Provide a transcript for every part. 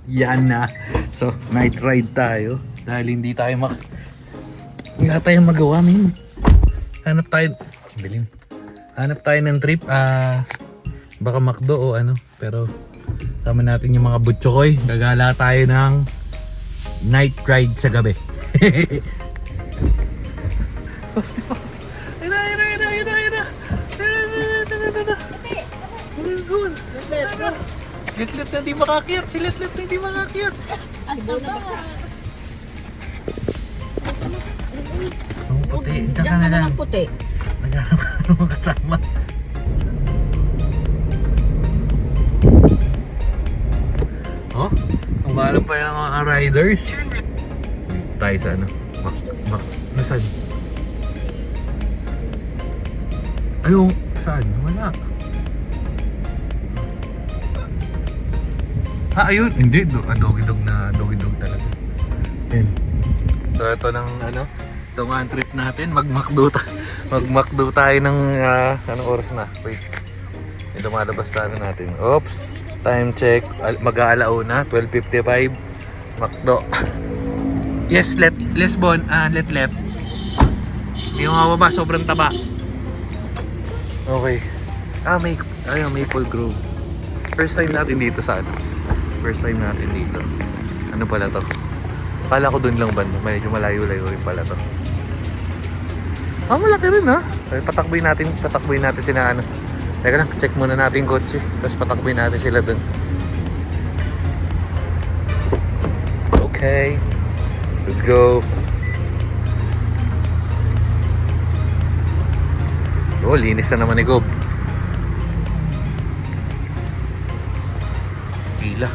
Yan na. So, night ride tayo. Dahil hindi tayo wala tayong magawa, min. Hanap tayo. Bilim. Hanap tayo ng trip. Baka McDo o ano. Pero, tama natin yung mga butchokoy. Gagala tayo ng night ride sa gabi. Letlet na di makakiyat. Si Letlet na di makakiyat. Ang puti. Diyan ka na lang. Puti. Naghanap ka ng mga kasama. Oh? Ang balam pa yung mga riders. Tayo sa ano? Nasaan? Ayun. Saan? Wala. Ayun. Hindi. Doggy-dog na. Doggy-dog talaga. Yan. So ito ng ano? Ito nga ang trip natin. Mag-McDo tayo ng anong oras na? Wait. Ito malabas tayo natin. Oops. Time check. Mag-aalauna. 12:55. McDo. Yes, let Hindi mo mababa, sobrang taba. Okay. Maple Grove. First time natin dito sa ano? First time natin dito. Ano pala to? Akala ko dun lang banda. Medyo malayo-layo rin pala to. Malaki rin ha. Patakbuhin natin sila ano. Teka lang, check muna natin yung kotse. Tapos patakbuhin natin sila dun. Okay. Let's go. Oh, linis na naman ni Gob. Pila.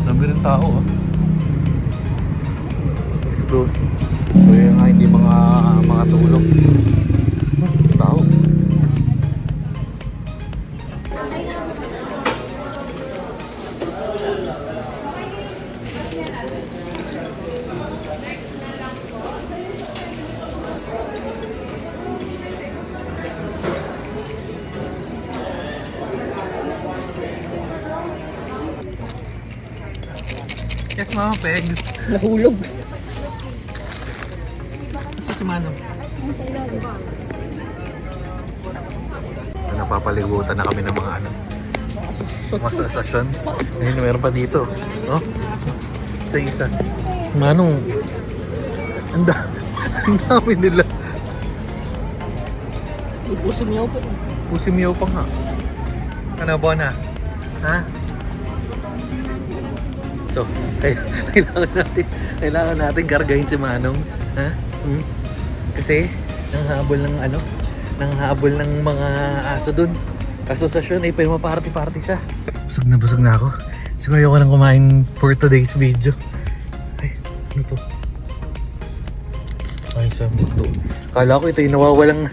Dami rin tao ah. Let's go. So yun nga, hindi mga tulog. Tao. Yes, Mama Pegs. Nahulog. Gusto si Manong. Napapaligutan na kami ng mga ano. Masasasyon. Ayun, meron pa dito. Oh? Isa. Manong. Ang dami nila. Pusim niyo po. Pusimyaw pa nga. Ano, Bona? Ha? So, kailangan natin kargahin si Manong. Ha? Kasi, nanghabol ng mga aso dun. Asosasyon, pero maparty-party siya. Busog na ako. So, ayoko nang kumain for today's video. Ay, ano to? Ay, saan mo to? Kala ko ito yung nawawalang...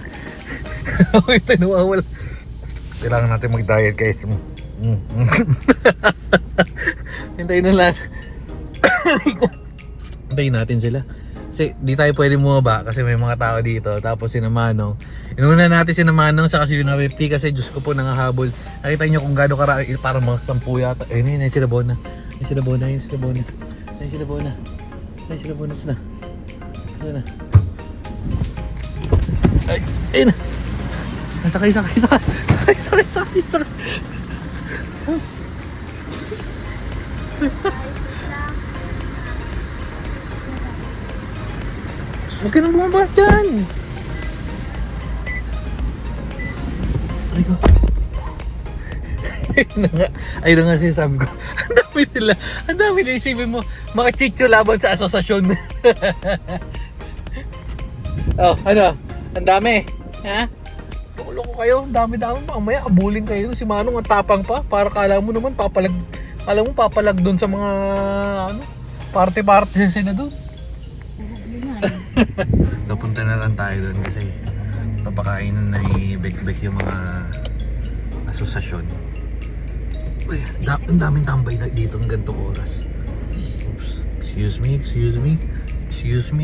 Kailangan natin mag-diet guys. Hintayin na lang. Hintayin natin sila. Kasi di tayo pwede bumaba kasi may mga tao dito. Tapos si Manong. Inuna natin si Manong sa kasi yung 50 kasi Diyos ko po nangahabol. Nakita nyo kung gaano karami. Parang mga 10 yata. Ayun yun, sila Bona. Sila Bona. Sila. Ayun na. Ayun na. Sakay. Huwag ka nang bumabas dyan. Ay ko. Ayun na nga sinasabi ko. Ang dami nila isipin mo. Mga chicho laban sa asosasyon. Oh, ano? Ang dami. Ha? Loko kayo. Ang dami-dami. Mamaya abuling kayo. Si Manong ang tapang pa. Para kala mo naman papalag doon sa mga ano, party-party sila doon. So punta na lang tayo doon kasi papakainin na ni Bek yung mga asosasyon. Uy, ang daming tambay na dito ng ganitong oras. Oops. Excuse me. Ay. Saan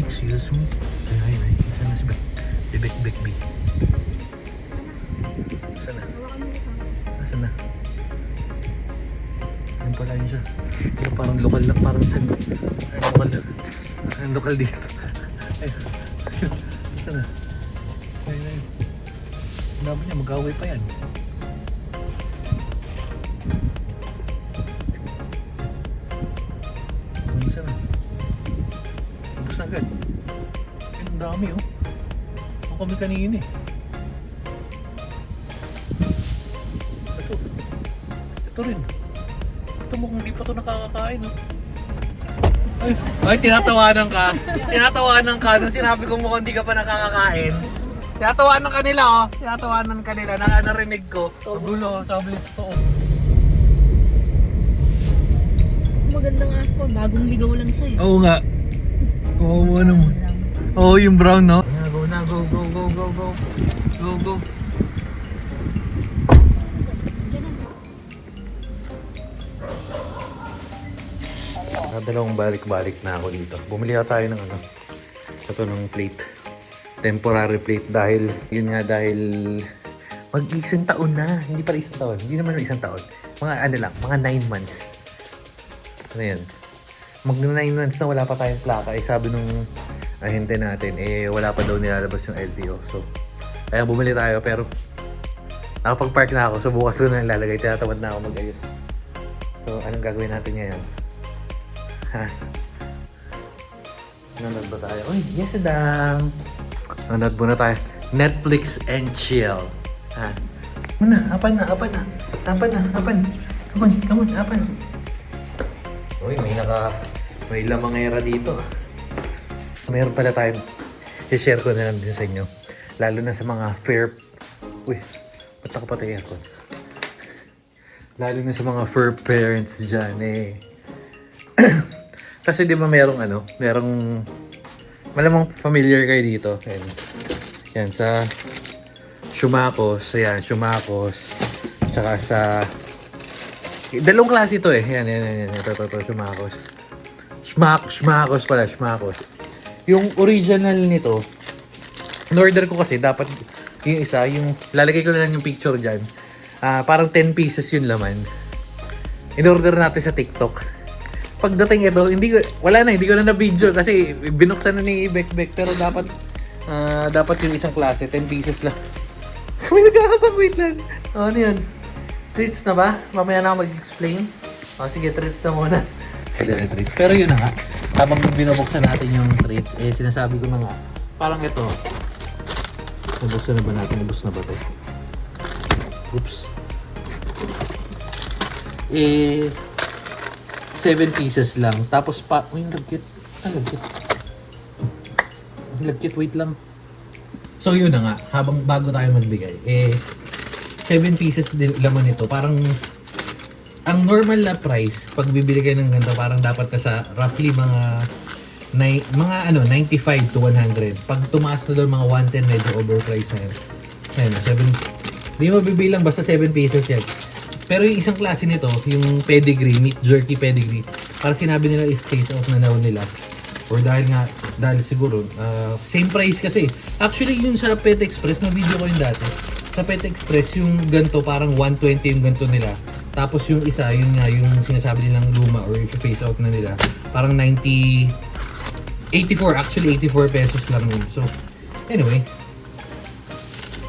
na si Bek? Bek. Saan na? Ayun pala yun siya. Ito parang lokal lang, parang lokal dito. Ayun. Saan na? Ayun. Dapat niya, mag-away pa yan. Saan na? Ubus na agad. Ayun, ang dami oh. Ang kami kanina eh. Ito rin. Ito mukhang hindi pa ito nakakakain oh. Ay, tinatawanan ka. Tinatawanan ka nung sinabi ko mukhang hindi ka pa nakakakain. Tinatawanan ka nila oh. Tinatawanan ka nila. Narinig ko. Gulo, sabi ito oh. Maganda nga ako. Bagong ligaw lang siya eh. Oo nga. Oo, ano mo. Oo, yung brown no? Go na, go. Go. Dalawang balik-balik na ako dito. Bumili ka tayo ng ano. Ito ng plate. Temporary plate dahil, yun nga dahil mag-isang taon na. Hindi pala isang taon. Hindi naman isang taon. Mga ano lang, mga 9 months. Ano yan? Mag-9 months na wala pa tayong plaka. Eh sabi nung ahente natin, eh wala pa daw nilalabas yung LTO. So, kaya bumili tayo pero nakapag-park na ako. So bukas ko na ilalagay. Tinatamad na ako mag-ayos. So, anong gagawin natin ngayon? Ha? Nanood ba tayo? Uy, yes dang! Nanood muna tayo. Netflix and chill. Ha? Muna, apan na. Uy, may lamangera dito. Mayroon pala tayong i-share ko na lang din sa inyo. Lalo na sa mga Uy, ba't ako patay ako? Lalo na sa mga fur parents dyan eh. Kasi di ba merong malamang familiar kayo dito. Yan sa Shumacos, tsaka sa dalawang klase ito eh. Yan, ito, Shumacos. Shumacos pala. Yung original nito, in-order ko kasi dapat yung isa, yung lalagay ko na lang yung picture dyan. Parang 10 pieces yung laman. In-order natin sa TikTok. Pagdating ito, hindi ko na na-video kasi binuksan na ni Bekbek. Pero dapat yung isang klase, 10 pieces lang. May nagkakapag-wait lang. Ano yan? Treats na ba? Mamaya na ako mag-explain. Sige, treats na muna. Treats. Pero yun na nga, habang binubuksan natin yung treats, eh sinasabi ko na nga, parang ito. Nabuksan na ba natin? Nabuksan na ba ito? Oops. 7 pieces lang. Tapos uy, lagkit. Lagkit, wait lang. So yun na nga, bago tayo magbigay, 7 pieces din laman nito. Parang, ang normal na price, pag bibili kayo ng ganito, parang dapat ka sa roughly mga 95 to 100. Pag tumaas na doon, mga 110, medyo overpriced na yun. Ayan, 7. Hindi mo bibilang, basta 7 pieces yan. Pero yung isang klase nito, yung pedigree, meat jerky pedigree, para sinabi nila i-phase out na daw nila. Or dahil siguro, same price kasi. Actually, yun sa Pet Express, na video ko yung dati. Sa Pet Express, yung ganto parang 120 yung ganto nila. Tapos yung isa, yun nga, yung sinasabi nilang luma or i-phase out na nila, parang 84 pesos lang yun. So, anyway.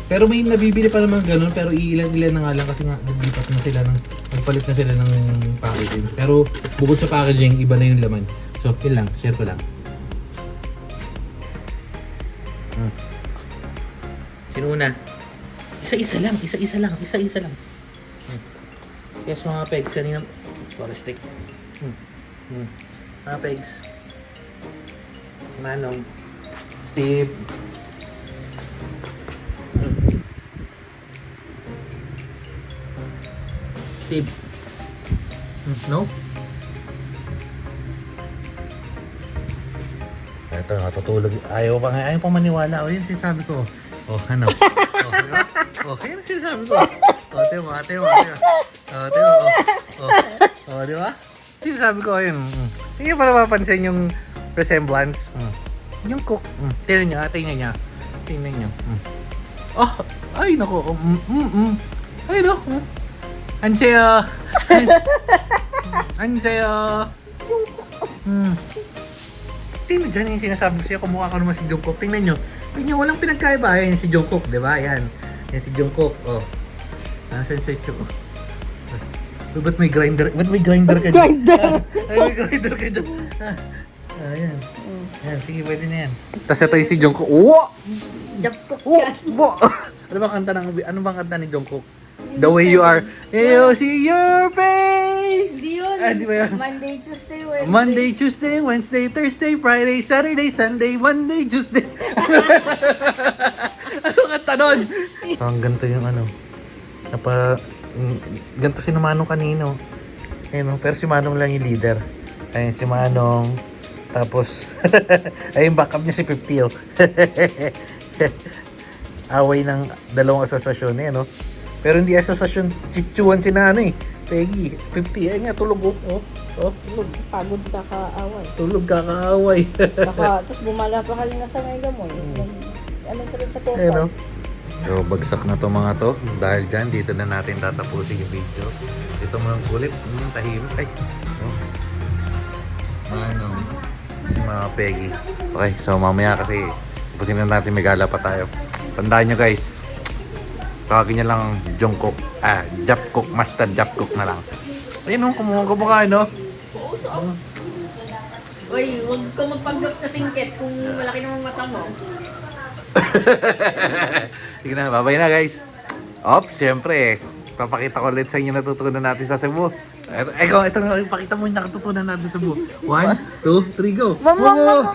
Pero may nabibili pa naman ganun, pero ilan-ilan na nga lang kasi nga naglipat na sila nagpalit na sila ng packaging. Pero bukod sa packaging, iba na yung laman. So, yun lang, share ko lang. Sino una? Isa-isa lang. Yes, mga pegs kanina. Forestic. Mga pegs. Manong. Steve. Steve. No? Ito, natutulog. Ayaw pa maniwala. O, yun sinasabi ko. O, ano? O, diba? O, yun sinasabi ko. O, tiyo. O, diba? Sinasabi ko, yun. Hindi nyo pa napapansin yung resemblance. Yung cook. Tingnan niya. Oh, ay, naku. Ay, no. Anseo. Annyeonghaseyo! Tingnan dyan yung sinasabi ko sa'yo, kumukha ka naman si Jungkook. Tingnan nyo, walang pinagkaiba. Yan si Jungkook, di ba? Yan si Jungkook. Oh. Nasaan si Jungkook? Ba't may grinder? Ba't may grinder ka dyan? May grinder ka dyan. Ayan. Ayan, sige, pwede na yan. Tapos ito yung si Jungkook. Wow! Japkok Oh, yan. ano bang kanta ni Jungkook? The way you are. You see your face. Hindi yun. Di ba yun? Monday, Tuesday, Wednesday. Monday, Tuesday, Wednesday, Thursday, Friday, Saturday, Sunday, Monday, Tuesday. Ano kanta nun? Ang ganito yung ano. Ganito si Manong kanino. Ayun, pero si Manong lang yung leader. Ayun si Manong. Tapos, ayun backup niya si 50 oh. Away ng dalawang asosasyon eh, no? Pero hindi asosasyon, chichuan si Nano eh. Peggy, 50, ayun nga, tulog oh. Tulog. Pagod ka kaaway. Tulog kakaaway. Tapos bumala pa ka na sa mega mo. Ano pa rin sa topa. Ayun no? So, bagsak na to mga to. Dahil dyan, dito na natin tatapusin yung video. Ito mga kulit. Tahimik. Ay. Oh. Ano? Mga Peggy. Okay, so mamaya kasi tapusin na natin, may gala pa tayo. Tandaan nyo guys, tawagin nyo lang Jungkook. Japkook. Master Japkook na lang. Ayun no, kumuha ka ba no? Uy, huwag ka magpagdot na singkit kung malaki naman mata mo. Sige na, babay na guys. Siyempre, papakita ko ulit sa inyo natutunan natin sa Cebu. Ito na, ipakita mo yung nakatutunan natin sa Cebu. 1, 2, 3, go! Mama!